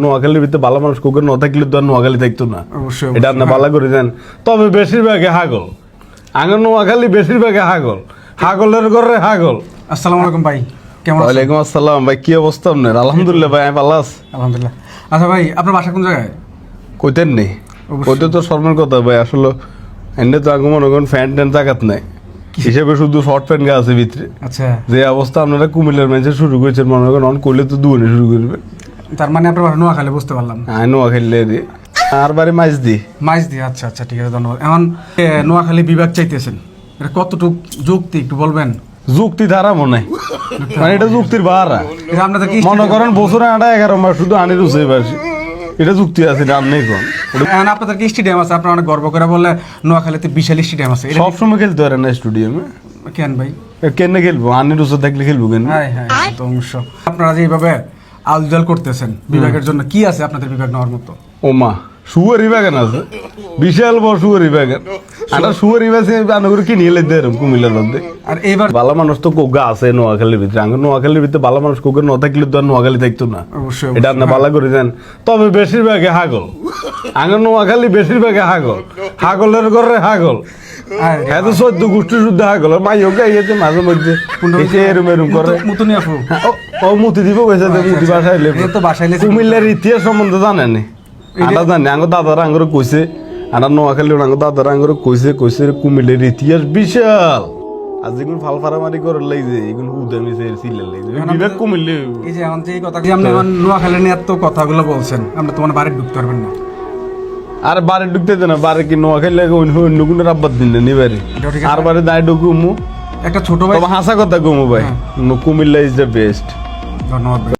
নোয়াখালীর ভিতরে ভালো মানুষ কোকের ন থাকলে তো আর নোয়াখালী থাকতো না, এটা আপনি ভালো করে দেন। তবে বেশিরভাগে হাগল, আঙের নোয়াখালী বেশিরভাগে হাগল, হাগলের ঘরে হাগল। আসসালামু আলাইকুম ভাই, কেমন আছেন? ওয়ালাইকুম আসসালাম ভাই, কি অবস্থা আপনার? আলহামদুলিল্লাহ ভাই, আমি ভালো আছি। আলহামদুলিল্লাহ। আচ্ছা ভাই, আপনার বাসা কোন জায়গায়? কইতেন নেই, কইতে তো শর্মের কথা ভাই। আসলে এনে তো আগে মনে করেন ফ্যান ট্যান জাগাত নাই হিসেবে, শুধু শর্ট প্যান্ট গা আছে ভিতরে। আচ্ছা, যে অবস্থা আপনারা কুমিল্লার ম্যাচে শুরু করেছেন, মনে করেন অন করলে তো দুয়ারে শুরু করবে। তার মানে আপনার বাসা নোয়াখালী, বুঝতে পারলাম। নোয়াখালী আর বাড়ি মাছ দি মাইজ দিয়ে। আচ্ছা আচ্ছা, ঠিক আছে, ধন্যবাদ। এখন নোয়াখালী বিভাগ চাইতেছেন, এটা কতটুক যুক্তি একটু বলবেন? যুক্তি ধারা মনে হয়, মানে এটা যুক্তির বাহারা। এটা আপনাদের কি মনে করেন বছরে 11 মাস শুধু আনির উঠে পারছি, এটা যুক্তি আছে, এটা আপনি কোন? এখন আপনাদের কি স্টেডিয়াম আছে? আপনারা অনেক গর্ব করে বলে নোয়াখালীতে বিশাল স্টেডিয়াম আছে। এটা সবসময় খেলতে পারে না স্টেডিয়ামে, কেন ভাই? কেন খেলবো? আনির উঠে থাকলে খেলবো কেন? হ্যাঁ হ্যাঁ, তো অংশ। আপনারা যে এইভাবে আলজাল করতেছেন বিভাগের জন্য, কি আছে আপনাদের বিভাগ নেওয়ার মতো? ওমা, শুয়ারি বাগান আছে, বিশাল বড় শুয়ারি বাগান। একটা শুয়ারি বাসে করে কিনে এলে দেরম কুমিল্লার মধ্যে। আর এইবার ভালো মানুষ তো কোগা আছে নোয়াখালীর ভিতরে, আগে নোয়াখালীর ভিতরে ভালো মানুষ কোকের ন থাকলে তো আর নোয়াখালী থাকতো না, অবশ্যই এটা আপনি ভালো করে দেন। তবে বেশিরভাগে হাগল, আগে নোয়াখালী বেশিরভাগে হাগল, হাগলের ঘরে হাগল। হ্যাঁ তো 14 গোষ্ঠী শুদ্ধ হাগল, মাইও গাইয়েছে মাঝে মধ্যে এরম এরম করে। মুতুনি আপু, ও মুতি দিব কইছে, মুতি বাসায় তো বাসায় কুমিল্লার ইতিহাস সম্বন্ধে জানেনি? আটা জানি, আঙ্গ দাদারা আঙ্গরে কইছে, আনার নোয়াখালী আঙ্গ দাদারা আঙ্গরে কইছে কুমিল্লার ইতিহাস বিশাল। আজ যেগুলো ফাল ফারামারি করে লাইছে, এগুলো উদামি সিলে লাইছে বিবেক কুমিল্লে। এই যে এখন যে কথা যে আপনি এখন নোয়াখালী নিয়ে এত কথাগুলো বলছেন, আপনি তোমার বাড়ি ঢুকতে পারবেন না। আর বাড়ি ঢুকতে দেন না, বাড়ি কি নোয়াখালী অন্য কোনো রাব্বাত দিন না বাড়ি, আর বাড়ি দায় ঢুকুমু। একটা ছোট ভাই, তবে হাসা কথা কমু ভাই, কুমিল্লা ইজ দ্য বেস্ট। ধন্যবাদ ভাই।